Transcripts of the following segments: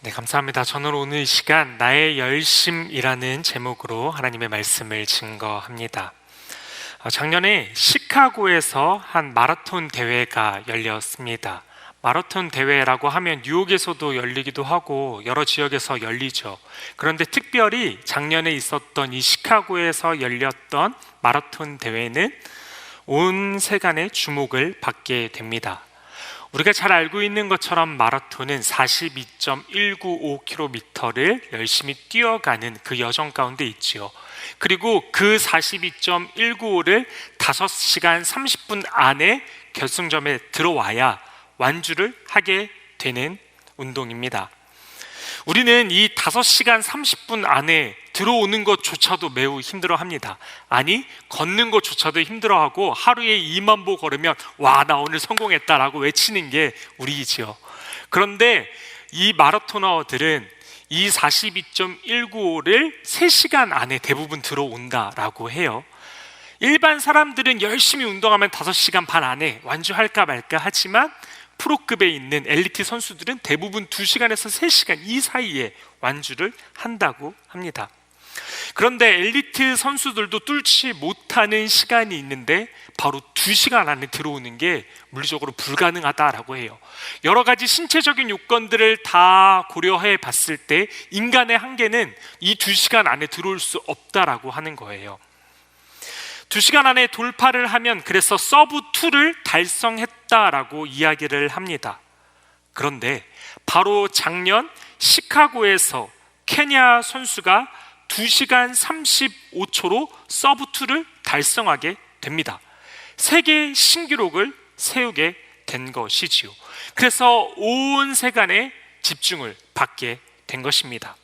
네, 감사합니다. 저는 오늘 이 시간 나의 열심이라는 제목으로 하나님의 말씀을 증거합니다. 작년에 시카고에서 한 마라톤 대회가 열렸습니다. 마라톤 대회라고 하면 뉴욕에서도 열리기도 하고 여러 지역에서 열리죠. 그런데 특별히 작년에 있었던 이 시카고에서 열렸던 마라톤 대회는 온 세간의 주목을 받게 됩니다. 우리가 잘 알고 있는 것처럼 마라톤은 42.195km를 열심히 뛰어가는 그 여정 가운데 있지요. 그리고 그 42.195를 5시간 30분 안에 결승점에 들어와야 완주를 하게 되는 운동입니다. 우리는 이 5시간 30분 안에 들어오는 것조차도 매우 힘들어합니다. 아니, 걷는 것조차도 힘들어하고 하루에 2만 보 걸으면 와, 나 오늘 성공했다라고 외치는 게 우리이지요. 그런데 이 마라토너들은 이 42.195를 3시간 안에 대부분 들어온다라고 해요. 일반 사람들은 열심히 운동하면 5시간 반 안에 완주할까 말까 하지만 프로급에 있는 엘리트 선수들은 대부분 2시간에서 3시간 이 사이에 완주를 한다고 합니다. 그런데 엘리트 선수들도 뚫지 못하는 시간이 있는데 바로 2시간 안에 들어오는 게 물리적으로 불가능하다라고 해요. 여러 가지 신체적인 요건들을 다 고려해 봤을 때 인간의 한계는 이 2시간 안에 들어올 수 없다라고 하는 거예요. 2시간 안에 돌파를 하면 그래서 서브2를 달성했다라고 이야기를 합니다. 그런데 바로 작년 시카고에서 케냐 선수가 2시간 35초로 서브2를 달성하게 됩니다. 세계 신기록을 세우게 된 것이지요. 그래서 온 세간의 집중을 받게 된 것입니다.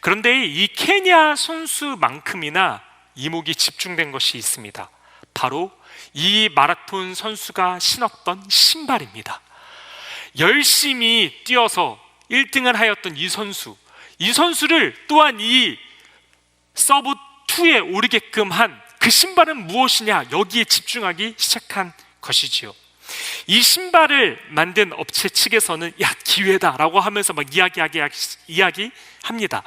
그런데 이 케냐 선수만큼이나 이목이 집중된 것이 있습니다. 바로 이 마라톤 선수가 신었던 신발입니다. 열심히 뛰어서 1등을 하였던 이 선수를 또한 이 서브2에 오르게끔 한 그 신발은 무엇이냐, 여기에 집중하기 시작한 것이지요. 이 신발을 만든 업체 측에서는 야, 기회다라고 하면서 막 이야기합니다.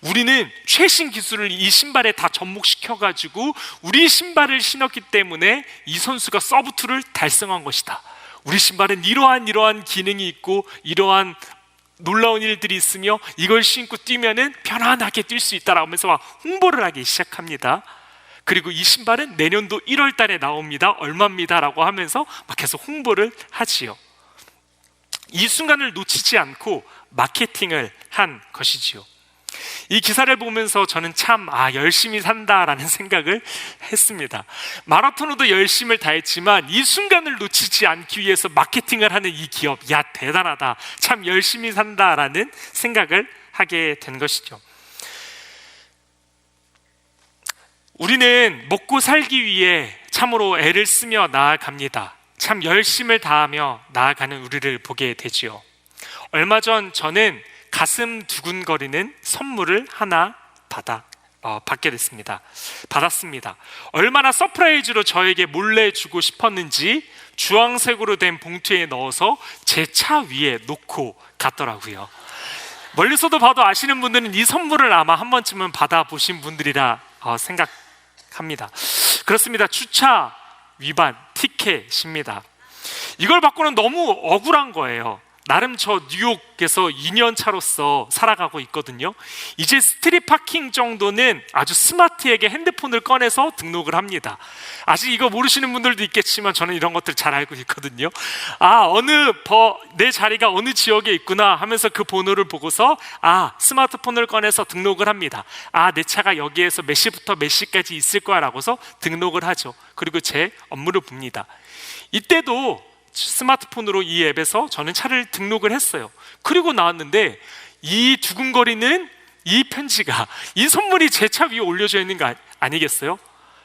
우리는 최신 기술을 이 신발에 다 접목시켜가지고 우리 신발을 신었기 때문에 이 선수가 서브2를 달성한 것이다. 우리 신발은 이러한 기능이 있고 이러한 놀라운 일들이 있으며 이걸 신고 뛰면은 편안하게 뛸 수 있다라고 하면서 막 홍보를 하기 시작합니다. 그리고 이 신발은 내년도 1월 달에 나옵니다. 얼마입니다 라고 하면서 막 계속 홍보를 하지요. 이 순간을 놓치지 않고 마케팅을 한 것이지요. 이 기사를 보면서 저는 참 열심히 산다라는 생각을 했습니다. 마라토너도 열심을 다했지만 이 순간을 놓치지 않기 위해서 마케팅을 하는 이 기업, 야, 대단하다, 참 열심히 산다라는 생각을 하게 된 것이죠. 우리는 먹고 살기 위해 참으로 애를 쓰며 나아갑니다. 참 열심을 다하며 나아가는 우리를 보게 되지요. 얼마 전 저는 가슴 두근거리는 선물을 하나 받았습니다. 얼마나 서프라이즈로 저에게 몰래 주고 싶었는지 주황색으로 된 봉투에 넣어서 제 차 위에 놓고 갔더라고요. 멀리서도 봐도 아시는 분들은 이 선물을 아마 한 번쯤은 받아보신 분들이라 생각합니다. 그렇습니다. 주차 위반 티켓입니다. 이걸 받고는 너무 억울한 거예요. 나름 저 뉴욕에서 2년 차로서 살아가고 있거든요. 이제 스트릿 파킹 정도는 아주 스마트하게 핸드폰을 꺼내서 등록을 합니다. 아직 이거 모르시는 분들도 있겠지만 저는 이런 것들 잘 알고 있거든요. 내 자리가 어느 지역에 있구나 하면서 그 번호를 보고서 스마트폰을 꺼내서 등록을 합니다. 내 차가 여기에서 몇 시부터 몇 시까지 있을 거야 라고서 등록을 하죠. 그리고 제 업무를 봅니다. 이때도 스마트폰으로 이 앱에서 저는 차를 등록을 했어요. 그리고 나왔는데 이 두근거리는 이 편지가, 이 선물이 제 차 위에 올려져 있는 거 아니겠어요?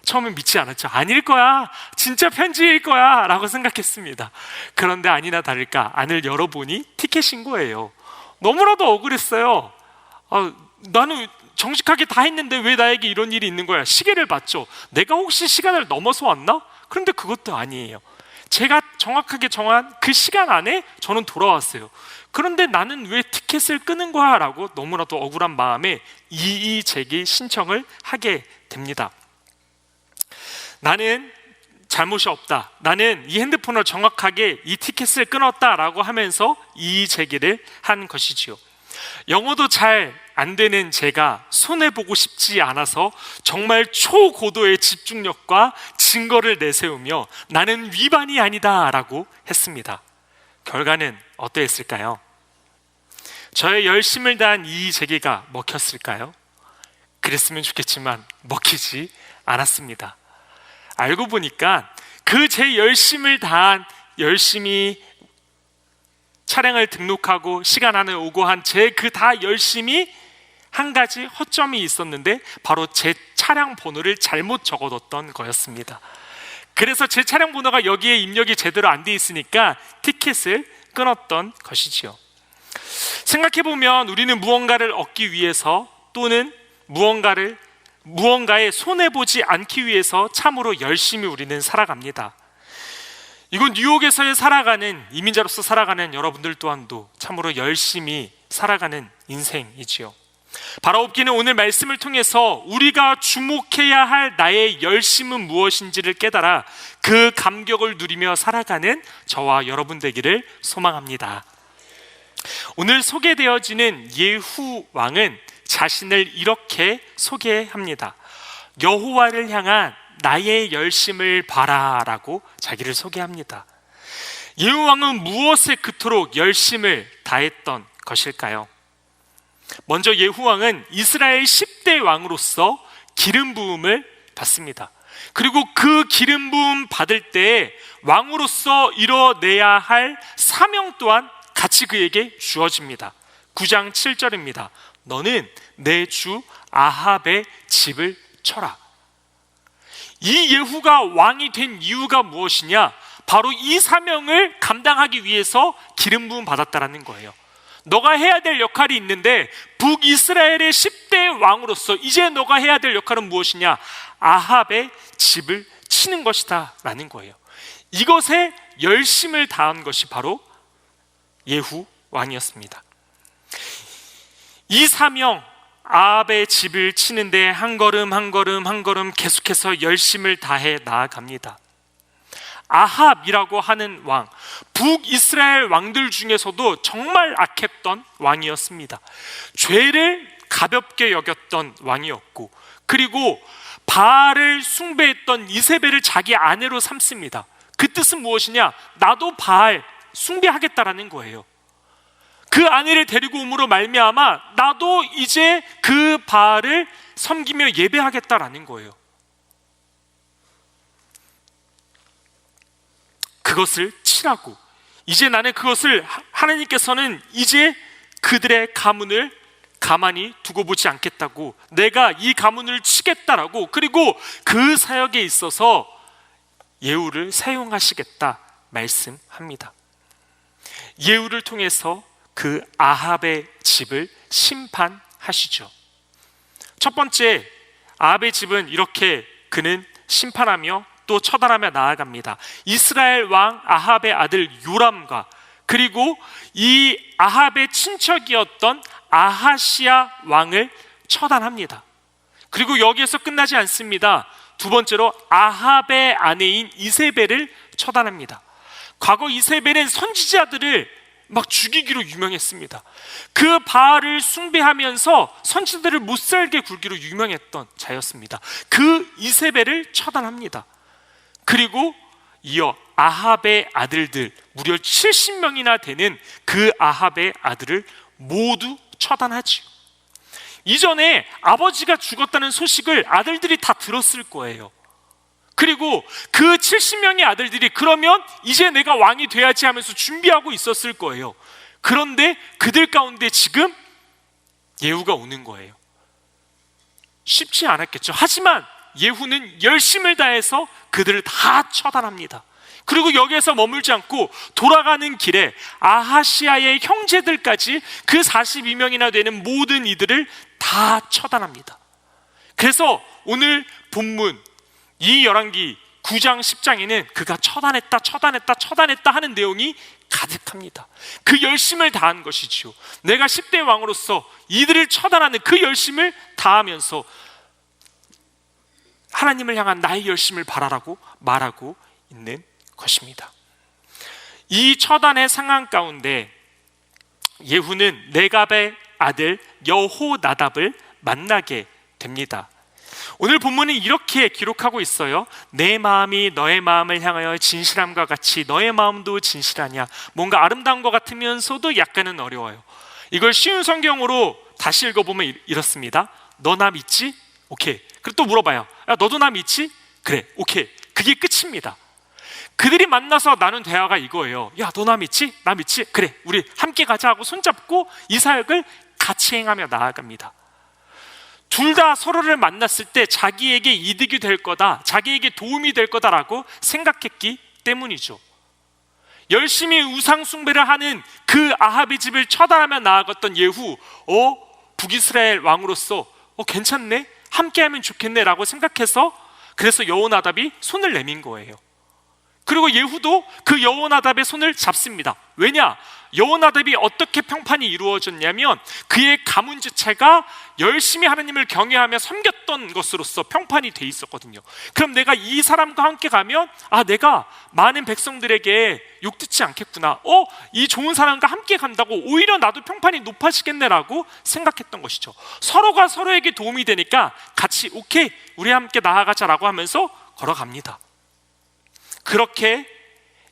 처음엔 믿지 않았죠. 아닐 거야, 진짜 편지일 거야 라고 생각했습니다. 그런데 아니나 다를까 안을 열어보니 티켓인 거예요. 너무나도 억울했어요. 나는 정직하게 다 했는데 왜 나에게 이런 일이 있는 거야? 시계를 봤죠. 내가 혹시 시간을 넘어서 왔나? 그런데 그것도 아니에요. 제가 정확하게 정한 그 시간 안에 저는 돌아왔어요. 그런데 나는 왜 티켓을 끄는 거야? 라고 너무나도 억울한 마음에 이의 제기 신청을 하게 됩니다. 나는 잘못이 없다, 나는 이 핸드폰을 정확하게 이 티켓을 끊었다라고 하면서 이의 제기를 한 것이지요. 영어도 잘 안 되는 제가 손해보고 싶지 않아서 정말 초고도의 집중력과 증거를 내세우며 나는 위반이 아니다 라고 했습니다. 결과는 어떠했을까요? 저의 열심을 다한 이의 제기가 먹혔을까요? 그랬으면 좋겠지만 먹히지 않았습니다. 알고 보니까 그 제 열심을 다한, 열심히 차량을 등록하고 시간 안에 오고 한 제 그 다 열심히 한 가지 허점이 있었는데 바로 제 차량 번호를 잘못 적어뒀던 거였습니다. 그래서 제 차량 번호가 여기에 입력이 제대로 안 돼 있으니까 티켓을 끊었던 것이지요. 생각해보면 우리는 무언가를 얻기 위해서 또는 무언가에 손해보지 않기 위해서 참으로 열심히 우리는 살아갑니다. 이건 뉴욕에서 살아가는 이민자로서 살아가는 여러분들 또한도 참으로 열심히 살아가는 인생이지요. 바라옵기는 오늘 말씀을 통해서 우리가 주목해야 할 나의 열심은 무엇인지를 깨달아 그 감격을 누리며 살아가는 저와 여러분 되기를 소망합니다. 오늘 소개되어지는 예후 왕은 자신을 이렇게 소개합니다. 여호와를 향한 나의 열심을 봐라 라고 자기를 소개합니다. 예후 왕은 무엇에 그토록 열심을 다했던 것일까요? 먼저 예후 왕은 이스라엘 10대 왕으로서 기름 부음을 받습니다. 그리고 그 기름 부음 받을 때 왕으로서 이뤄내야 할 사명 또한 같이 그에게 주어집니다. 9장 7절입니다. 너는 내 주 아합의 집을 쳐라. 이 예후가 왕이 된 이유가 무엇이냐? 바로 이 사명을 감당하기 위해서 기름 부음 받았다라는 거예요. 너가 해야 될 역할이 있는데 북이스라엘의 10대 왕으로서 이제 너가 해야 될 역할은 무엇이냐? 아합의 집을 치는 것이다 라는 거예요. 이것에 열심을 다한 것이 바로 예후 왕이었습니다. 이 사명, 아합의 집을 치는데 한 걸음 한 걸음 한 걸음 계속해서 열심을 다해 나아갑니다. 아합이라고 하는 왕, 북이스라엘 왕들 중에서도 정말 악했던 왕이었습니다. 죄를 가볍게 여겼던 왕이었고, 그리고 바알을 숭배했던 이세벨을 자기 아내로 삼습니다. 그 뜻은 무엇이냐? 나도 바알 숭배하겠다라는 거예요. 그 아내를 데리고 오므로 말미암아 나도 이제 그 바알을 섬기며 예배하겠다라는 거예요. 그것을 치라고, 이제 나는 그것을, 하나님께서는 이제 그들의 가문을 가만히 두고 보지 않겠다고, 내가 이 가문을 치겠다라고, 그리고 그 사역에 있어서 예후를 사용하시겠다 말씀합니다. 예후를 통해서 그 아합의 집을 심판하시죠. 첫 번째, 아합의 집은 이렇게 그는 심판하며 또 처단하며 나아갑니다. 이스라엘 왕 아합의 아들 요람과 그리고 이 아합의 친척이었던 아하시야 왕을 처단합니다. 그리고 여기에서 끝나지 않습니다. 두 번째로 아합의 아내인 이세벨을 처단합니다. 과거 이세벨은 선지자들을 막 죽이기로 유명했습니다. 그 바알을 숭배하면서 선지자들을 못살게 굴기로 유명했던 자였습니다. 그 이세벨을 처단합니다. 그리고 이어 아합의 아들들, 무려 70명이나 되는 그 아합의 아들을 모두 처단하지요. 이전에 아버지가 죽었다는 소식을 아들들이 다 들었을 거예요. 그리고 그 70명의 아들들이 그러면 이제 내가 왕이 돼야지 하면서 준비하고 있었을 거예요. 그런데 그들 가운데 지금 예후가 오는 거예요. 쉽지 않았겠죠. 하지만 예후는 열심을 다해서 그들을 다 처단합니다. 그리고 여기에서 머물지 않고 돌아가는 길에 아하시아의 형제들까지 그 42명이나 되는 모든 이들을 다 처단합니다. 그래서 오늘 본문 이 열왕기 9장 10장에는 그가 처단했다 하는 내용이 가득합니다. 그 열심을 다한 것이지요. 내가 10대 왕으로서 이들을 처단하는 그 열심을 다하면서 하나님을 향한 나의 열심을 바라라고 말하고 있는 것입니다. 이 처단의 상황 가운데 예후는 네갑의 아들 여호나답을 만나게 됩니다. 오늘 본문은 이렇게 기록하고 있어요. 내 마음이 너의 마음을 향하여 진실함과 같이 너의 마음도 진실하냐. 뭔가 아름다운 것 같으면서도 약간은 어려워요. 이걸 쉬운 성경으로 다시 읽어보면 이렇습니다. 너 나 믿지? 오케이. 그리고 또 물어봐요. 야, 너도 나 믿지? 그래, 오케이. 그게 끝입니다. 그들이 만나서 나눈 대화가 이거예요. 야, 너 나 믿지? 나 믿지? 그래, 우리 함께 가자 하고 손잡고 이 사역을 같이 행하며 나아갑니다. 둘 다 서로를 만났을 때 자기에게 이득이 될 거다, 자기에게 도움이 될 거다라고 생각했기 때문이죠. 열심히 우상 숭배를 하는 그 아합의 집을 처단하며 나아갔던 예후, 북이스라엘 왕으로서 괜찮네? 함께하면 좋겠네 라고 생각해서 그래서 여호나답이 손을 내민 거예요. 그리고 예후도 그 여호나답의 손을 잡습니다. 왜냐? 여호나답이 어떻게 평판이 이루어졌냐면 그의 가문 지체가 열심히 하나님을 경외하며 섬겼던 것으로서 평판이 돼 있었거든요. 그럼 내가 이 사람과 함께 가면 내가 많은 백성들에게 욕듣지 않겠구나, 이 좋은 사람과 함께 간다고 오히려 나도 평판이 높아지겠네라고 생각했던 것이죠. 서로가 서로에게 도움이 되니까 같이 오케이, 우리 함께 나아가자라고 하면서 걸어갑니다. 그렇게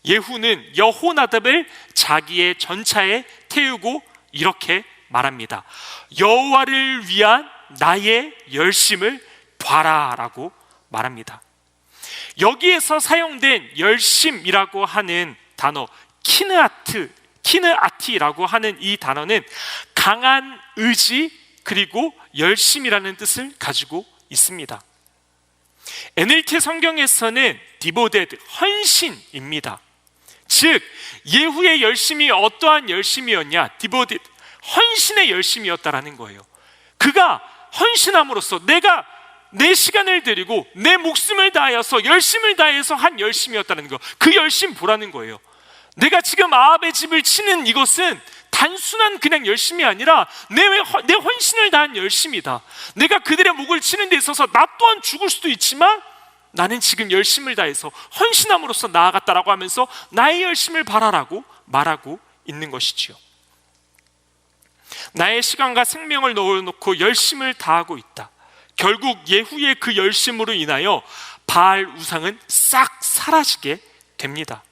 예후는 여호나답을 자기의 전차에 태우고 이렇게 말합니다. 여호와를 위한 나의 열심을 봐라라고 말합니다. 여기에서 사용된 열심이라고 하는 단어, 키느아티라고 하는 이 단어는 강한 의지 그리고 열심이라는 뜻을 가지고 있습니다. NLT 성경에서는 디보데드, 헌신입니다. 즉 예후의 열심이 어떠한 열심이었냐? 디보데드, 헌신의 열심이었다라는 거예요. 그가 헌신함으로써 내가 내 시간을 들이고 내 목숨을 다하여서 열심을 다해서 한 열심이었다는 거, 그 열심 보라는 거예요. 내가 지금 아합의 집을 치는 이것은 단순한 그냥 열심이 아니라 내 헌신을 다한 열심이다. 내가 그들의 목을 치는 데 있어서 나 또한 죽을 수도 있지만 나는 지금 열심을 다해서 헌신함으로써 나아갔다라고 하면서 나의 열심을 바라라고 말하고 있는 것이지요. 나의 시간과 생명을 넣어놓고 열심을 다하고 있다. 결국 예후의 그 열심으로 인하여 바알 우상은 싹 사라지게 됩니다.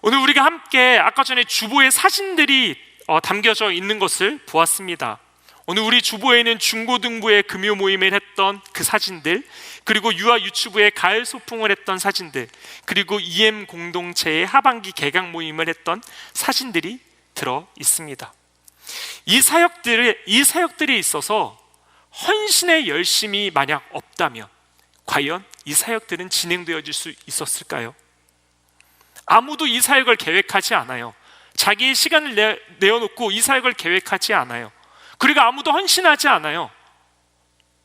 오늘 우리가 함께 아까 전에 주보의 사진들이 담겨져 있는 것을 보았습니다. 오늘 우리 주보에는 중고등부의 금요 모임을 했던 그 사진들, 그리고 유아 유치부의 가을 소풍을 했던 사진들, 그리고 EM 공동체의 하반기 개강 모임을 했던 사진들이 들어 있습니다. 이 사역들이 있어서 헌신의 열심이 만약 없다면 과연 이 사역들은 진행되어질 수 있었을까요? 아무도 이 사역을 계획하지 않아요. 자기의 시간을 내어놓고 이 사역을 계획하지 않아요. 그리고 아무도 헌신하지 않아요.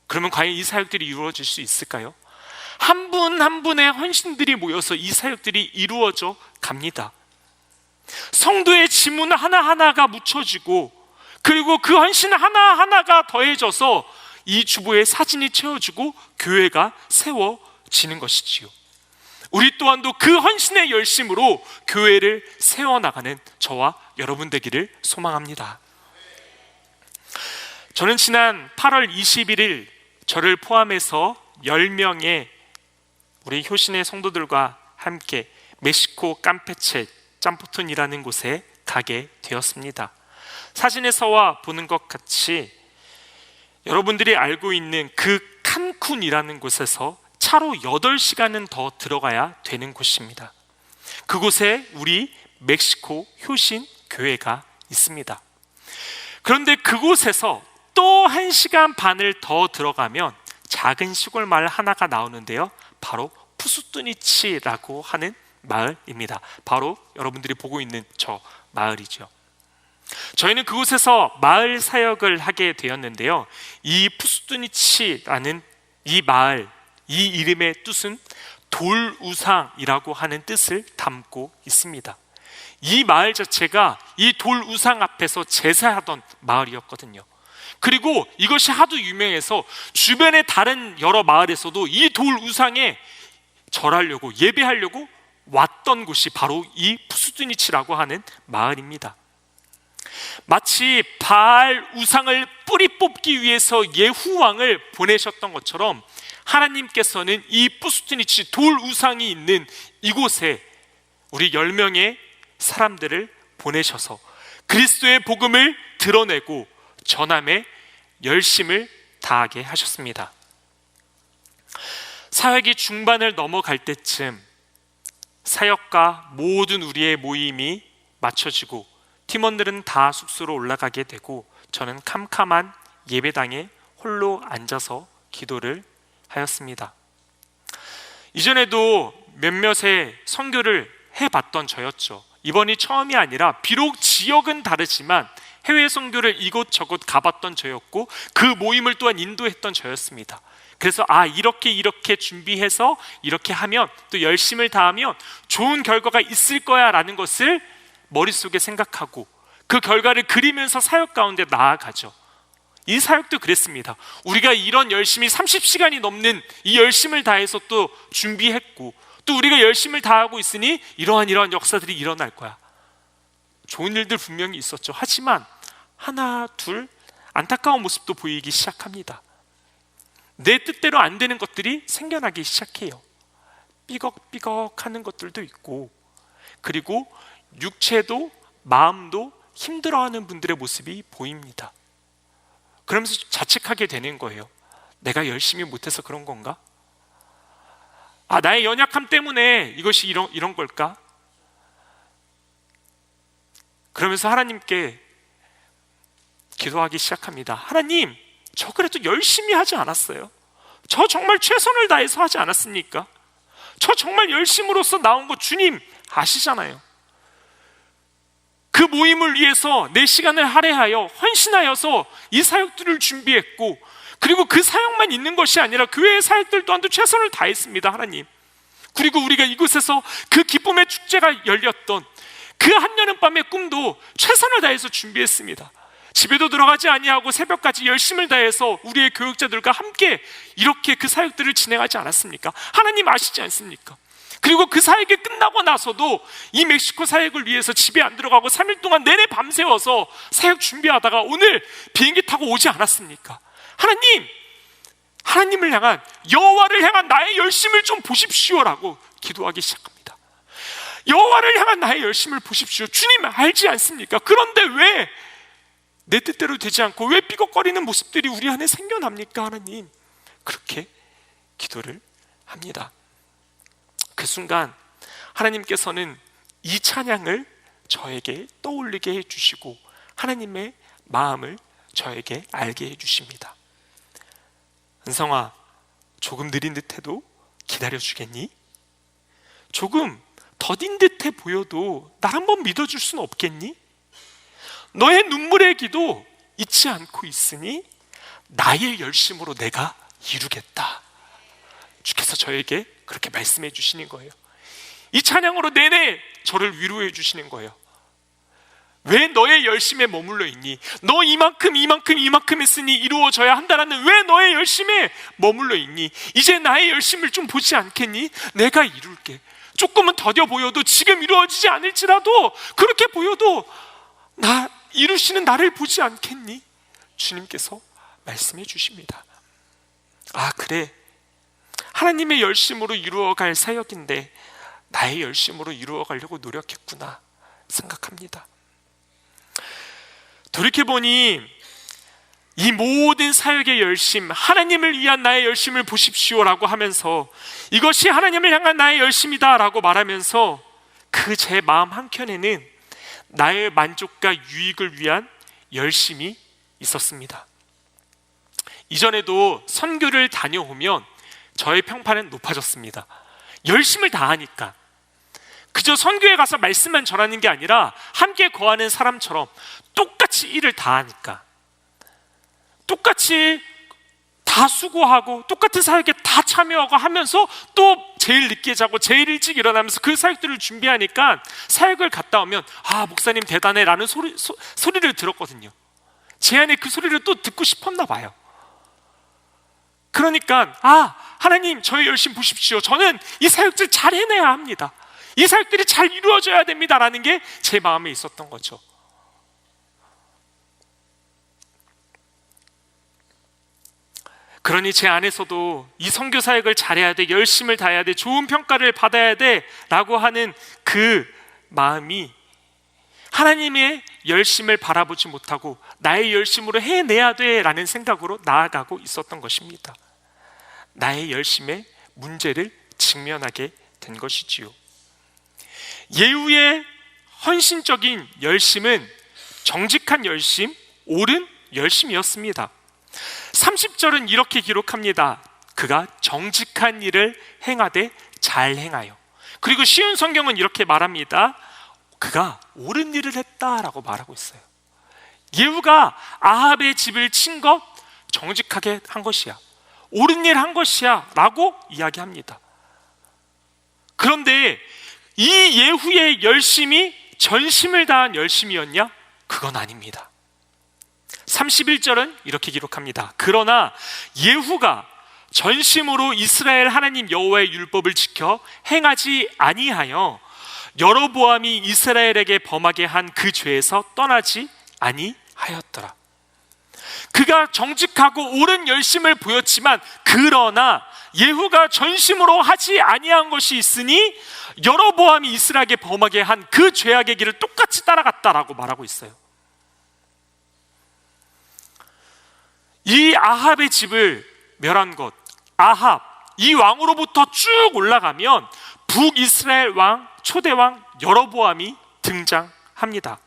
그러면 과연 이 사역들이 이루어질 수 있을까요? 한 분 한 분의 헌신들이 모여서 이 사역들이 이루어져 갑니다. 성도의 지문 하나하나가 묻혀지고 그리고 그 헌신 하나하나가 더해져서 이 주보의 사진이 채워지고 교회가 세워지는 것이지요. 우리 또한도 그 헌신의 열심으로 교회를 세워나가는 저와 여러분 되기를 소망합니다. 저는 지난 8월 21일 저를 포함해서 10명의 우리 효신의 성도들과 함께 멕시코 캄페체 짬포톤이라는 곳에 가게 되었습니다. 사진에서와 보는 것 같이 여러분들이 알고 있는 그 칸쿤이라는 곳에서 차로 8시간은 더 들어가야 되는 곳입니다. 그곳에 우리 멕시코 효신 교회가 있습니다. 그런데 그곳에서 또 1시간 반을 더 들어가면 작은 시골 마을 하나가 나오는데요, 바로 푸스뚜니치라고 하는 마을입니다. 바로 여러분들이 보고 있는 저 마을이죠. 저희는 그곳에서 마을 사역을 하게 되었는데요, 이 푸스뚜니치라는 이 마을, 이 이름의 뜻은 돌우상이라고 하는 뜻을 담고 있습니다. 이 마을 자체가 이 돌우상 앞에서 제사하던 마을이었거든요. 그리고 이것이 하도 유명해서 주변의 다른 여러 마을에서도 이 돌우상에 절하려고, 예배하려고 왔던 곳이 바로 이 푸스두니치라고 하는 마을입니다. 마치 바알 우상을 뿌리 뽑기 위해서 예후왕을 보내셨던 것처럼 하나님께서는 이 푸스두니치 돌우상이 있는 이곳에 우리 10명의 사람들을 보내셔서 그리스도의 복음을 드러내고 전함에 열심을 다하게 하셨습니다. 사역이 중반을 넘어갈 때쯤 사역과 모든 우리의 모임이 마쳐지고 팀원들은 다 숙소로 올라가게 되고 저는 캄캄한 예배당에 홀로 앉아서 기도를 하였습니다. 이전에도 몇몇의 선교를 해봤던 저였죠. 이번이 처음이 아니라 비록 지역은 다르지만 해외 선교를 이곳저곳 가봤던 저였고 그 모임을 또한 인도했던 저였습니다. 그래서 이렇게 준비해서 이렇게 하면 또 열심을 다하면 좋은 결과가 있을 거야 라는 것을 머릿속에 생각하고 그 결과를 그리면서 사역 가운데 나아가죠. 이 사역도 그랬습니다. 우리가 이런 열심히 30시간이 넘는 이 열심을 다해서 또 준비했고 또 우리가 열심을 다하고 있으니 이러한 역사들이 일어날 거야. 좋은 일들 분명히 있었죠. 하지만 하나 둘 안타까운 모습도 보이기 시작합니다. 내 뜻대로 안 되는 것들이 생겨나기 시작해요. 삐걱삐걱 하는 것들도 있고 그리고 육체도 마음도 힘들어하는 분들의 모습이 보입니다. 그러면서 자책하게 되는 거예요. 내가 열심히 못해서 그런 건가? 나의 연약함 때문에 이것이 이런 걸까? 그러면서 하나님께 기도하기 시작합니다. 하나님, 저 그래도 열심히 하지 않았어요? 저 정말 최선을 다해서 하지 않았습니까? 저 정말 열심으로써 나온 거 주님 아시잖아요. 그 모임을 위해서 내 시간을 할애하여 헌신하여서 이 사역들을 준비했고 그리고 그 사역만 있는 것이 아니라 교회의 사역들 또한도 최선을 다했습니다. 하나님, 그리고 우리가 이곳에서 그 기쁨의 축제가 열렸던 그 한여름밤의 꿈도 최선을 다해서 준비했습니다. 집에도 들어가지 아니하고 새벽까지 열심을 다해서 우리의 교육자들과 함께 이렇게 그 사역들을 진행하지 않았습니까? 하나님 아시지 않습니까? 그리고 그 사역이 끝나고 나서도 이 멕시코 사역을 위해서 집에 안 들어가고 3일 동안 내내 밤새워서 사역 준비하다가 오늘 비행기 타고 오지 않았습니까? 하나님을 향한, 여호와를 향한 나의 열심을 좀 보십시오라고 기도하기 시작합니다. 여호와를 향한 나의 열심을 보십시오. 주님 알지 않습니까? 그런데 왜 내 뜻대로 되지 않고 왜 삐걱거리는 모습들이 우리 안에 생겨납니까? 하나님, 그렇게 기도를 합니다. 그 순간 하나님께서는 이 찬양을 저에게 떠올리게 해주시고 하나님의 마음을 저에게 알게 해주십니다. 은성아, 조금 느린 듯해도 기다려주겠니? 조금 더딘 듯해 보여도 나 한번 믿어줄 수는 없겠니? 너의 눈물의 기도 잊지 않고 있으니 나의 열심으로 내가 이루겠다. 주께서 저에게 그렇게 말씀해 주시는 거예요. 이 찬양으로 내내 저를 위로해 주시는 거예요. 왜 너의 열심에 머물러 있니? 너 이만큼 했으니 이루어져야 한다라는 왜 너의 열심에 머물러 있니? 이제 나의 열심을 좀 보지 않겠니? 내가 이룰게. 조금은 더뎌 보여도 지금 이루어지지 않을지라도 그렇게 보여도 이루시는 나를 보지 않겠니? 주님께서 말씀해 주십니다. 그래, 하나님의 열심으로 이루어갈 사역인데 나의 열심으로 이루어가려고 노력했구나 생각합니다. 돌이켜보니 이 모든 사역의 열심, 하나님을 위한 나의 열심을 보십시오라고 하면서 이것이 하나님을 향한 나의 열심이다 라고 말하면서 그 제 마음 한켠에는 나의 만족과 유익을 위한 열심이 있었습니다. 이전에도 선교를 다녀오면 저의 평판은 높아졌습니다. 열심을 다하니까. 그저 선교에 가서 말씀만 전하는 게 아니라 함께 거하는 사람처럼 똑같이 일을 다하니까, 똑같이 다 수고하고 똑같은 사역에 다 참여하고 하면서 또 제일 늦게 자고 제일 일찍 일어나면서 그 사역들을 준비하니까 사역을 갔다 오면 목사님 대단해 라는 소리를 들었거든요. 제 안에 그 소리를 또 듣고 싶었나 봐요. 그러니까 하나님 저의 열심 보십시오. 저는 이 사역들 잘 해내야 합니다. 이 사역들이 잘 이루어져야 됩니다 라는 게 제 마음에 있었던 거죠. 그러니 제 안에서도 이 선교 사역을 잘해야 돼, 열심을 다해야 돼, 좋은 평가를 받아야 돼 라고 하는 그 마음이 하나님의 열심을 바라보지 못하고 나의 열심으로 해내야 돼 라는 생각으로 나아가고 있었던 것입니다. 나의 열심의 문제를 직면하게 된 것이지요. 예후의 헌신적인 열심은 정직한 열심, 옳은 열심이었습니다. 30절은 이렇게 기록합니다. 그가 정직한 일을 행하되 잘 행하여. 그리고 쉬운 성경은 이렇게 말합니다. 그가 옳은 일을 했다라고 말하고 있어요. 예후가 아합의 집을 친 것 정직하게 한 것이야, 옳은 일 한 것이야 라고 이야기합니다. 그런데 이 예후의 열심이 전심을 다한 열심이었냐? 그건 아닙니다. 31절은 이렇게 기록합니다. 그러나 예후가 전심으로 이스라엘 하나님 여호와의 율법을 지켜 행하지 아니하여 여로보암이 이스라엘에게 범하게 한 그 죄에서 떠나지 아니하였더라. 그가 정직하고 옳은 열심을 보였지만 그러나 예후가 전심으로 하지 아니한 것이 있으니 여로보암이 이스라엘에게 범하게 한 그 죄악의 길을 똑같이 따라갔다라고 말하고 있어요. 이 아합의 집을 멸한 것, 아합 이 왕으로부터 쭉 올라가면 북이스라엘 왕 초대 왕 여로보암이 등장합니다.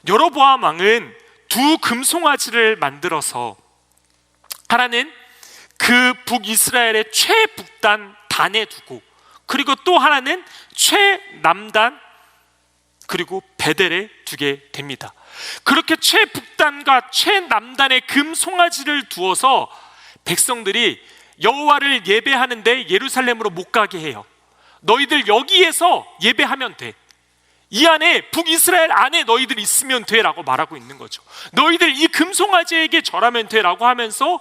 여로보암 왕은 두 금송아지를 만들어서 하나는 그 북이스라엘의 최북단 단에 두고, 그리고 또 하나는 최남단 그리고 베델에 두게 됩니다. 그렇게 최북단과 최남단의 금송아지를 두어서 백성들이 여호와를 예배하는데 예루살렘으로 못 가게 해요. 너희들 여기에서 예배하면 돼, 이 안에 북이스라엘 안에 너희들 있으면 돼 라고 말하고 있는 거죠. 너희들 이 금송아지에게 절하면 돼 라고 하면서,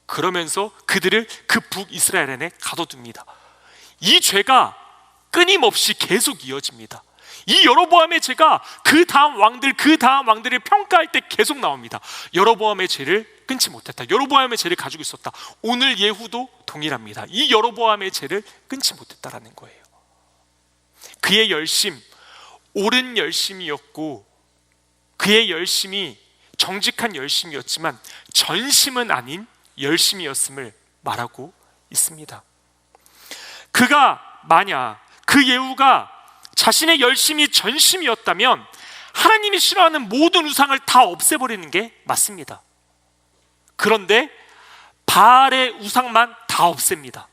그러면서 그들을 그 북이스라엘 안에 가둬둡니다. 이 죄가 끊임없이 계속 이어집니다. 이 여로보암의 죄가 그 다음 왕들을 평가할 때 계속 나옵니다. 여로보암의 죄를 끊지 못했다, 여로보암의 죄를 가지고 있었다. 오늘 예후도 동일합니다. 이 여로보암의 죄를 끊지 못했다라는 거예요. 그의 열심, 옳은 열심이었고 그의 열심이 정직한 열심이었지만 전심은 아닌 열심이었음을 말하고 있습니다. 그가 만약 그 예후가 자신의 열심이 전심이었다면 하나님이 싫어하는 모든 우상을 다 없애버리는 게 맞습니다. 그런데 바알의 우상만 다 없앱니다.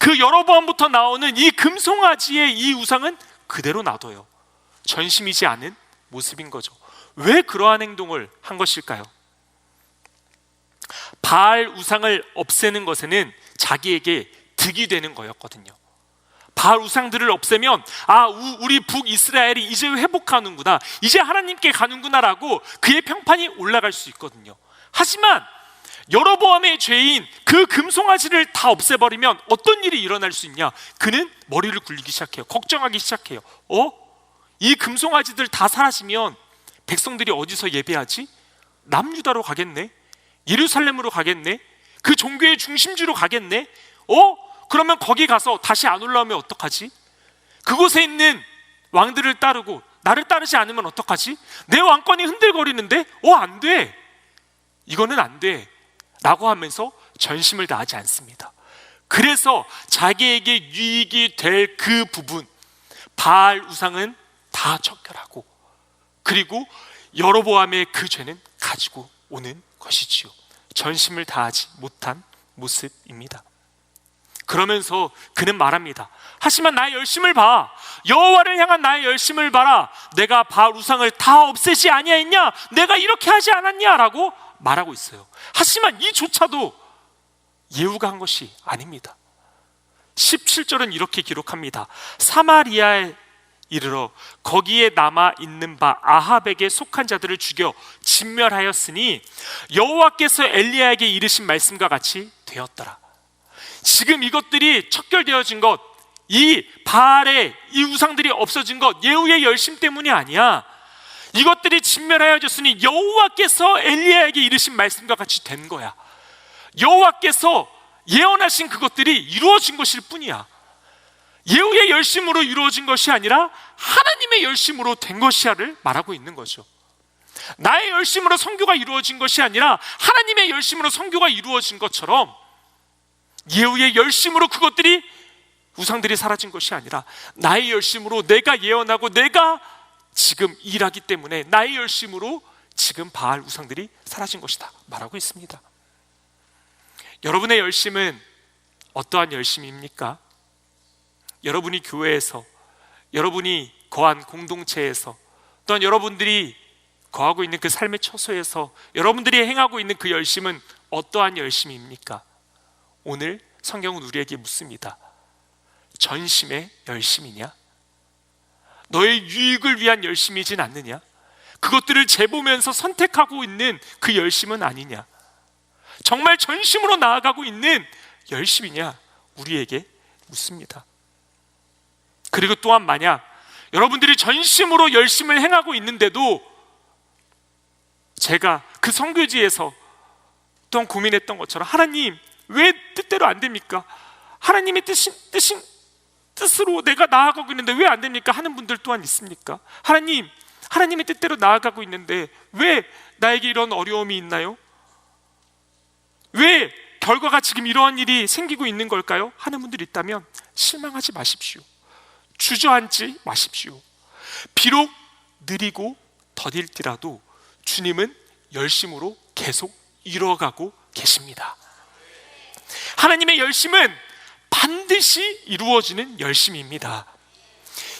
그 여로보암부터 나오는 이 금송아지의 이 우상은 그대로 놔둬요. 전심이지 않은 모습인 거죠. 왜 그러한 행동을 한 것일까요? 바알 우상을 없애는 것에는 자기에게 득이 되는 거였거든요. 바알 우상들을 없애면 우리 북이스라엘이 이제 회복하는구나, 이제 하나님께 가는구나 라고 그의 평판이 올라갈 수 있거든요. 하지만 여로보암의 죄인 그 금송아지를 다 없애버리면 어떤 일이 일어날 수 있냐? 그는 머리를 굴리기 시작해요. 걱정하기 시작해요. 이 금송아지들 다 사라지면 백성들이 어디서 예배하지? 남유다로 가겠네? 예루살렘으로 가겠네? 그 종교의 중심지로 가겠네? 그러면 거기 가서 다시 안 올라오면 어떡하지? 그곳에 있는 왕들을 따르고 나를 따르지 않으면 어떡하지? 내 왕권이 흔들거리는데 안 돼, 이거는 안 돼 라고 하면서 전심을 다하지 않습니다. 그래서 자기에게 유익이 될 그 부분, 바알 우상은 다 척결하고, 그리고 여로보암의 그 죄는 가지고 오는 것이지요. 전심을 다하지 못한 모습입니다. 그러면서 그는 말합니다. 하지만 나의 열심을 봐, 여호와를 향한 나의 열심을 봐라. 내가 바알 우상을 다 없애지 아니하였냐? 내가 이렇게 하지 않았냐? 라고 말하고 있어요. 하지만 이조차도 예후가 한 것이 아닙니다. 17절은 이렇게 기록합니다. 사마리아에 이르러 거기에 남아 있는 바 아합에게 속한 자들을 죽여 진멸하였으니 여호와께서 엘리야에게 이르신 말씀과 같이 되었더라. 지금 이것들이 척결되어진 것, 이 바알의 이 우상들이 없어진 것, 예후의 열심 때문이 아니야. 이것들이 진멸하여졌으니 여호와께서 엘리야에게 이르신 말씀과 같이 된 거야. 여호와께서 예언하신 그것들이 이루어진 것일 뿐이야. 예후의 열심으로 이루어진 것이 아니라 하나님의 열심으로 된 것이야를 말하고 있는 거죠. 나의 열심으로 선교가 이루어진 것이 아니라 하나님의 열심으로 선교가 이루어진 것처럼 예후의 열심으로 그것들이 우상들이 사라진 것이 아니라 나의 열심으로 내가 예언하고 내가 지금 일하기 때문에 나의 열심으로 지금 바알 우상들이 사라진 것이다 말하고 있습니다. 여러분의 열심은 어떠한 열심입니까? 여러분이 교회에서, 여러분이 거한 공동체에서, 또한 여러분들이 거하고 있는 그 삶의 처소에서 여러분들이 행하고 있는 그 열심은 어떠한 열심입니까? 오늘 성경은 우리에게 묻습니다. 전심의 열심이냐? 너의 유익을 위한 열심이진 않느냐? 그것들을 재보면서 선택하고 있는 그 열심은 아니냐? 정말 전심으로 나아가고 있는 열심이냐? 우리에게 묻습니다. 그리고 또한 만약 여러분들이 전심으로 열심을 행하고 있는데도 제가 그 선교지에서 또한 고민했던 것처럼 하나님 왜 뜻대로 안 됩니까? 하나님의 뜻으로 내가 나아가고 있는데 왜 안 됩니까? 하는 분들 또한 있습니까? 하나님의 뜻대로 나아가고 있는데 왜 나에게 이런 어려움이 있나요? 왜 결과가 지금 이러한 일이 생기고 있는 걸까요? 하는 분들이 있다면 실망하지 마십시오. 주저앉지 마십시오. 비록 느리고 더딜지라도 주님은 열심으로 계속 이루어가고 계십니다. 하나님의 열심은 반드시 이루어지는 열심입니다.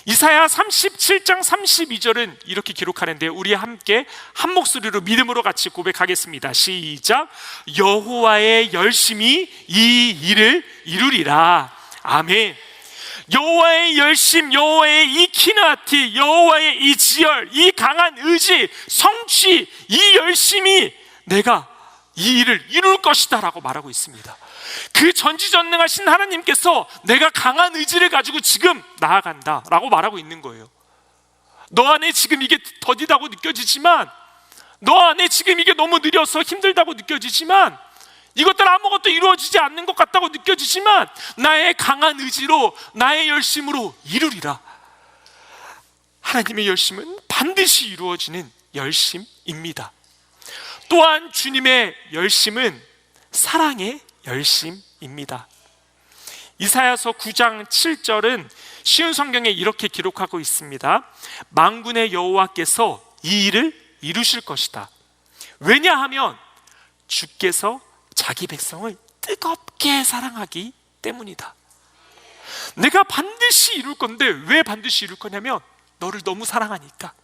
이사야 37장 32절은 이렇게 기록하는데 우리 함께 한 목소리로 믿음으로 같이 고백하겠습니다. 시작. 여호와의 열심이 이 일을 이루리라. 아멘. 여호와의 열심, 여호와의 이 키나티, 여호와의 이 지열, 이 강한 의지, 성취, 이 열심이 내가 이 일을 이룰 것이다 라고 말하고 있습니다. 그 전지전능하신 하나님께서 내가 강한 의지를 가지고 지금 나아간다 라고 말하고 있는 거예요. 너 안에 지금 이게 더디다고 느껴지지만, 너 안에 지금 이게 너무 느려서 힘들다고 느껴지지만, 이것들 아무것도 이루어지지 않는 것 같다고 느껴지지만 나의 강한 의지로, 나의 열심으로 이루리라. 하나님의 열심은 반드시 이루어지는 열심입니다. 또한 주님의 열심은 사랑의 열심입니다. 이사야서 9장 7절은 쉬운 성경에 이렇게 기록하고 있습니다. 만군의 여호와께서 이 일을 이루실 것이다. 왜냐하면 주께서 자기 백성을 뜨겁게 사랑하기 때문이다. 내가 반드시 이룰 건데 왜 반드시 이룰 거냐면 너를 너무 사랑하니까.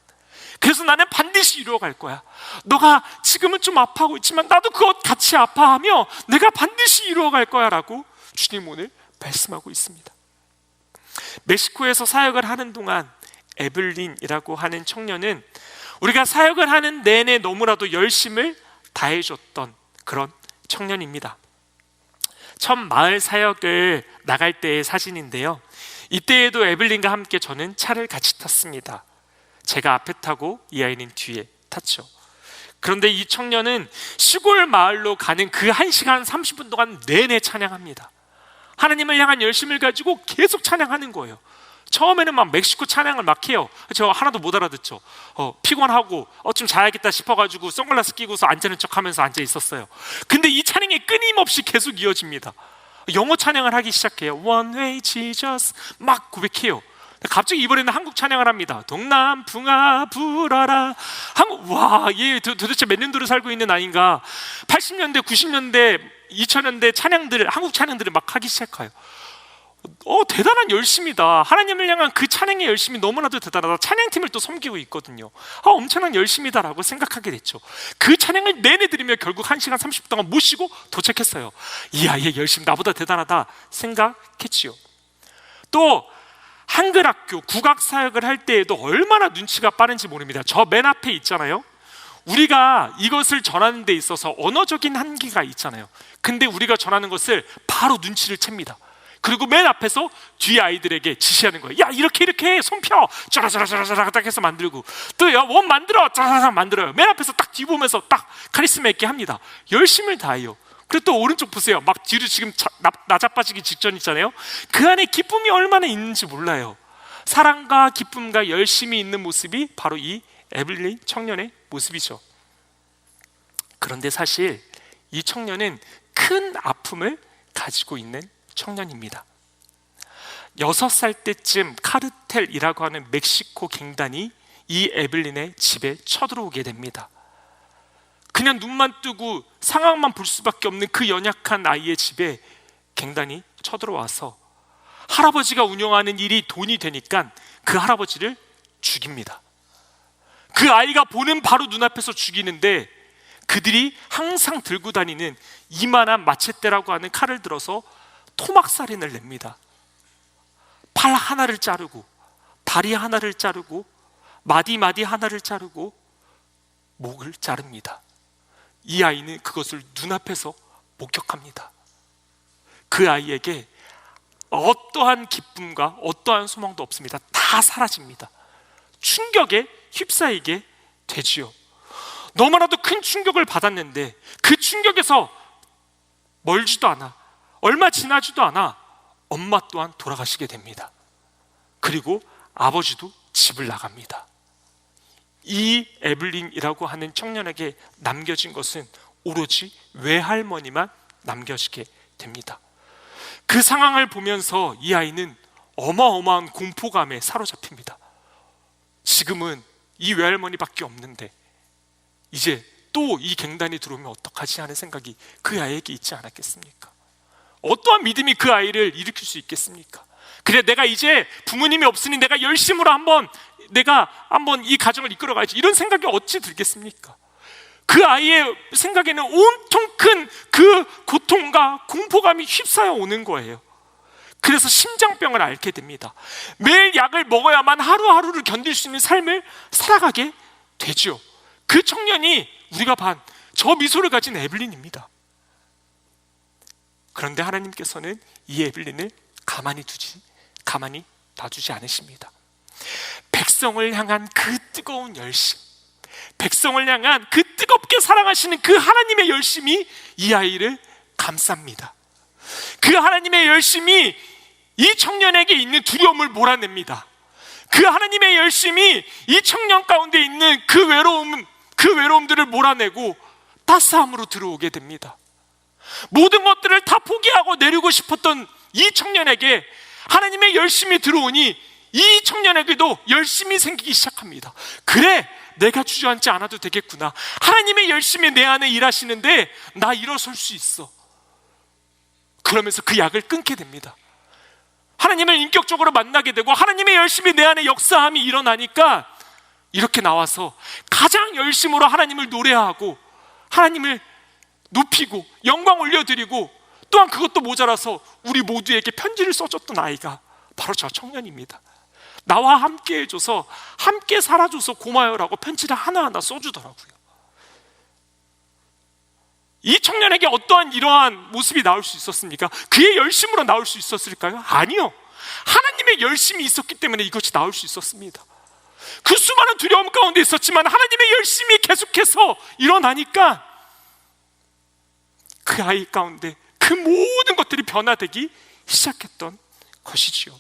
그래서 나는 반드시 이루어갈 거야. 너가 지금은 좀 아파하고 있지만 나도 그것 같이 아파하며 내가 반드시 이루어갈 거야 라고 주님 오늘 말씀하고 있습니다. 멕시코에서 사역을 하는 동안 에블린이라고 하는 청년은 우리가 사역을 하는 내내 너무나도 열심을 다해줬던 그런 청년입니다. 첫 마을 사역을 나갈 때의 사진인데요, 이때에도 에블린과 함께 저는 차를 같이 탔습니다. 제가 앞에 타고 이 아이는 뒤에 탔죠. 그런데 이 청년은 시골 마을로 가는 그 1시간 30분 동안 내내 찬양합니다. 하나님을 향한 열심을 가지고 계속 찬양하는 거예요. 처음에는 막 멕시코 찬양을 막 해요. 저 하나도 못 알아듣죠. 피곤하고 좀 자야겠다 싶어가지고 선글라스 끼고서 앉는 척하면서 앉아 있었어요. 근데 이 찬양이 끊임없이 계속 이어집니다. 영어 찬양을 하기 시작해요. One way Jesus 막 고백해요. 갑자기 이번에는 한국 찬양을 합니다. 동남풍아 불어라. 얘 도대체 몇 년도를 살고 있는 아이인가. 80년대, 90년대, 2000년대 찬양들을, 한국 찬양들을 막 하기 시작해요. 대단한 열심이다. 하나님을 향한 그 찬양의 열심이 너무나도 대단하다. 찬양팀을 또 섬기고 있거든요. 엄청난 열심이다라고 생각하게 됐죠. 그 찬양을 내내 들으며 결국 1시간 30분 동안 모시고 도착했어요. 이 아이의 열심 나보다 대단하다 생각했지요. 또 한글학교 국악사역을 할 때에도 얼마나 눈치가 빠른지 모릅니다. 저 맨 앞에 있잖아요. 우리가 이것을 전하는 데 있어서 언어적인 한계가 있잖아요. 근데 우리가 전하는 것을 바로 눈치를 챕니다. 그리고 맨 앞에서 뒤에 아이들에게 지시하는 거예요. 야, 이렇게 해, 손 펴, 짜라짜라짜라짜라 딱 해서 만들고, 또 야, 원 만들어, 짜라짜라 만들어요. 맨 앞에서 딱 뒤보면서 딱 카리스마 있게 합니다. 열심을 다해요. 그리고 또 오른쪽 보세요. 막 뒤로 지금 나자빠지기 직전 있잖아요. 그 안에 기쁨이 얼마나 있는지 몰라요. 사랑과 기쁨과 열심이 있는 모습이 바로 이 에블린 청년의 모습이죠. 그런데 사실 이 청년은 큰 아픔을 가지고 있는 청년입니다. 6살 때쯤 카르텔이라고 하는 멕시코 갱단이 이 에블린의 집에 쳐들어오게 됩니다. 그냥 눈만 뜨고 상황만 볼 수밖에 없는 그 연약한 아이의 집에 갱단이 쳐들어와서 할아버지가 운영하는 일이 돈이 되니까 그 할아버지를 죽입니다. 그 아이가 보는 바로 눈앞에서 죽이는데 그들이 항상 들고 다니는 이만한 마체테라고 하는 칼을 들어서 토막살인을 냅니다. 팔 하나를 자르고 다리 하나를 자르고 마디 하나를 자르고 목을 자릅니다. 이 아이는 그것을 눈앞에서 목격합니다. 그 아이에게 어떠한 기쁨과 어떠한 소망도 없습니다. 다 사라집니다. 충격에 휩싸이게 되지요. 너무나도 큰 충격을 받았는데 그 충격에서 멀지도 않아 얼마 지나지도 않아 엄마 또한 돌아가시게 됩니다. 그리고 아버지도 집을 나갑니다. 이 에블린이라고 하는 청년에게 남겨진 것은 오로지 외할머니만 남겨지게 됩니다. 그 상황을 보면서 이 아이는 어마어마한 공포감에 사로잡힙니다. 지금은 이 외할머니밖에 없는데 이제 또 이 갱단이 들어오면 어떡하지 하는 생각이 그 아이에게 있지 않았겠습니까? 어떠한 믿음이 그 아이를 일으킬 수 있겠습니까? 그래, 내가 이제 부모님이 없으니 내가 열심으로 한번 이 가정을 이끌어가야지, 이런 생각이 어찌 들겠습니까? 그 아이의 생각에는 온통 큰 그 고통과 공포감이 휩싸여 오는 거예요. 그래서 심장병을 앓게 됩니다. 매일 약을 먹어야만 하루하루를 견딜 수 있는 삶을 살아가게 되죠. 그 청년이 우리가 반 저 미소를 가진 에블린입니다. 그런데 하나님께서는 이 에블린을 가만히 놔두지 않으십니다. 백성을 향한 그 뜨거운 열심, 백성을 향한 그 뜨겁게 사랑하시는 그 하나님의 열심이 이 아이를 감쌉니다. 그 하나님의 열심이 이 청년에게 있는 두려움을 몰아냅니다. 그 하나님의 열심이 이 청년 가운데 있는 그 외로움들을 몰아내고 따스함으로 들어오게 됩니다. 모든 것들을 다 포기하고 내리고 싶었던 이 청년에게 하나님의 열심이 들어오니 이 청년에게도 열심이 생기기 시작합니다. 그래, 내가 주저앉지 않아도 되겠구나. 하나님의 열심이 내 안에 일하시는데 나 일어설 수 있어. 그러면서 그 약을 끊게 됩니다. 하나님을 인격적으로 만나게 되고 하나님의 열심이 내 안에 역사함이 일어나니까 이렇게 나와서 가장 열심으로 하나님을 노래하고 하나님을 높이고 영광 올려드리고, 또한 그것도 모자라서 우리 모두에게 편지를 써줬던 아이가 바로 저 청년입니다. 나와 함께 해줘서, 함께 살아줘서 고마워요라고 편지를 하나하나 써주더라고요. 이 청년에게 어떠한 이러한 모습이 나올 수 있었습니까? 그의 열심으로 나올 수 있었을까요? 아니요. 하나님의 열심이 있었기 때문에 이것이 나올 수 있었습니다. 그 수많은 두려움 가운데 있었지만 하나님의 열심이 계속해서 일어나니까 그 아이 가운데 그 모든 것들이 변화되기 시작했던 것이지요.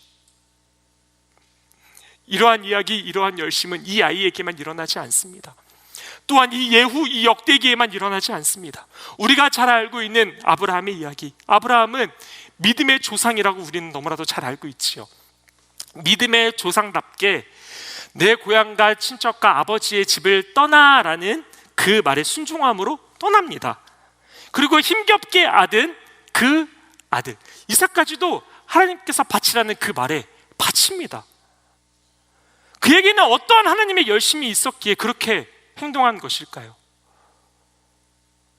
이러한 이야기, 이러한 열심은 이 아이에게만 일어나지 않습니다. 또한 이 예후, 이 역대기에만 일어나지 않습니다. 우리가 잘 알고 있는 아브라함의 이야기, 아브라함은 믿음의 조상이라고 우리는 너무나도 잘 알고 있지요. 믿음의 조상답게 내 고향과 친척과 아버지의 집을 떠나라는 그 말에 순종함으로 떠납니다. 그리고 힘겹게 얻은 그 아들 이삭까지도 하나님께서 바치라는 그 말에 바칩니다. 그에게는 어떠한 하나님의 열심이 있었기에 그렇게 행동한 것일까요?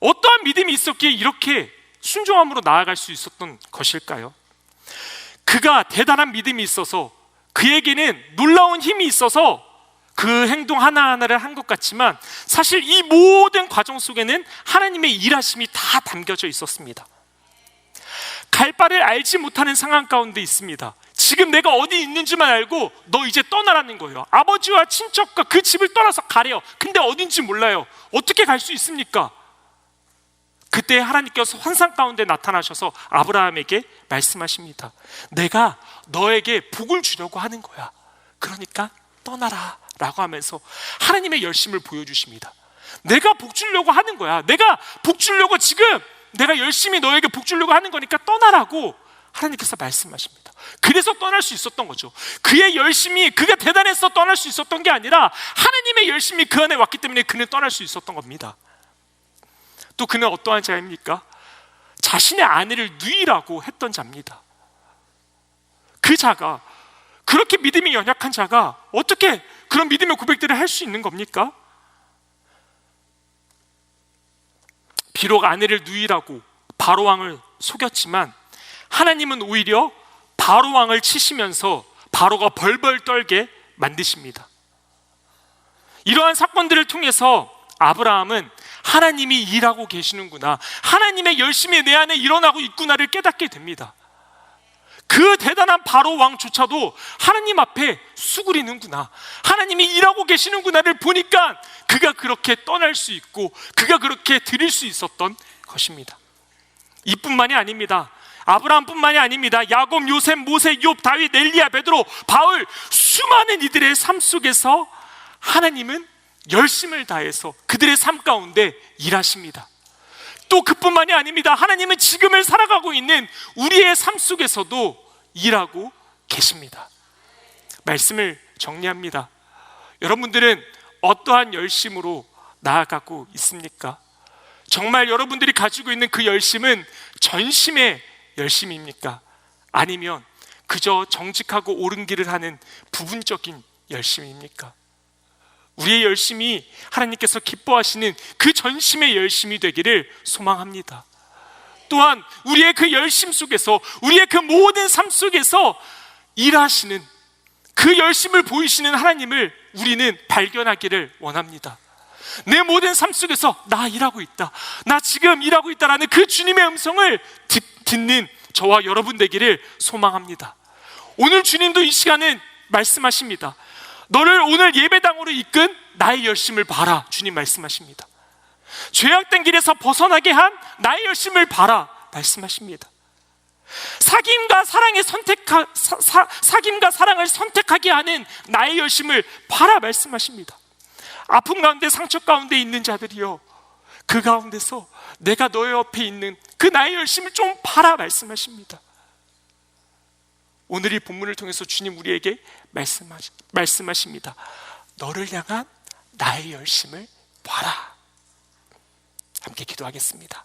어떠한 믿음이 있었기에 이렇게 순종함으로 나아갈 수 있었던 것일까요? 그가 대단한 믿음이 있어서, 그에게는 놀라운 힘이 있어서 그 행동 하나하나를 한 것 같지만 사실 이 모든 과정 속에는 하나님의 일하심이 다 담겨져 있었습니다. 갈 바를 알지 못하는 상황 가운데 있습니다. 지금 내가 어디 있는지만 알고 너 이제 떠나라는 거예요. 아버지와 친척과 그 집을 떠나서 가래요. 근데 어딘지 몰라요. 어떻게 갈 수 있습니까? 그때 하나님께서 환상 가운데 나타나셔서 아브라함에게 말씀하십니다. 내가 너에게 복을 주려고 하는 거야. 그러니까 떠나라 라고 하면서 하나님의 열심을 보여주십니다. 내가 복 주려고 하는 거야. 내가 복 주려고 지금 내가 열심히 너에게 복 주려고 하는 거니까 떠나라고 하나님께서 말씀하십니다. 그래서 떠날 수 있었던 거죠. 그의 열심이, 그가 대단해서 떠날 수 있었던 게 아니라 하나님의 열심이 그 안에 왔기 때문에 그는 떠날 수 있었던 겁니다. 또 그는 어떠한 자입니까? 자신의 아내를 누이라고 했던 자입니다. 그 자가, 그렇게 믿음이 연약한 자가 어떻게 그런 믿음의 고백들을 할 수 있는 겁니까? 비록 아내를 누이라고 바로왕을 속였지만 하나님은 오히려 바로왕을 치시면서 바로가 벌벌 떨게 만드십니다. 이러한 사건들을 통해서 아브라함은 하나님이 일하고 계시는구나, 하나님의 열심이 내 안에 일어나고 있구나를 깨닫게 됩니다. 그 대단한 바로 왕조차도 하나님 앞에 수그리는구나, 하나님이 일하고 계시는구나를 보니까 그가 그렇게 떠날 수 있고 그가 그렇게 드릴 수 있었던 것입니다. 이뿐만이 아닙니다. 아브라함뿐만이 아닙니다. 야곱, 요셉, 모세, 욥, 다윗, 엘리야, 베드로, 바울, 수많은 이들의 삶 속에서 하나님은 열심을 다해서 그들의 삶 가운데 일하십니다. 또 그뿐만이 아닙니다. 하나님은 지금을 살아가고 있는 우리의 삶 속에서도 일하고 계십니다. 말씀을 정리합니다. 여러분들은 어떠한 열심으로 나아가고 있습니까? 정말 여러분들이 가지고 있는 그 열심은 전심의 열심입니까? 아니면 그저 정직하고 옳은 길을 하는 부분적인 열심입니까? 우리의 열심이 하나님께서 기뻐하시는 그 전심의 열심이 되기를 소망합니다. 또한 우리의 그 열심 속에서, 우리의 그 모든 삶 속에서 일하시는 그 열심을 보이시는 하나님을 우리는 발견하기를 원합니다. 내 모든 삶 속에서 나 일하고 있다, 나 지금 일하고 있다라는 그 주님의 음성을 듣는 저와 여러분 되기를 소망합니다. 오늘 주님도 이 시간은 말씀하십니다. 너를 오늘 예배당으로 이끈 나의 열심을 봐라, 주님 말씀하십니다. 죄악된 길에서 벗어나게 한 나의 열심을 봐라 말씀하십니다. 사귐과 사랑을 선택하게 하는 나의 열심을 봐라 말씀하십니다. 아픔 가운데, 상처 가운데 있는 자들이여, 그 가운데서 내가 너의 옆에 있는 그 나의 열심을 좀 봐라 말씀하십니다. 오늘 이 본문을 통해서 주님 우리에게 말씀하십니다. 너를 향한 나의 열심을 봐라. 함께 기도하겠습니다.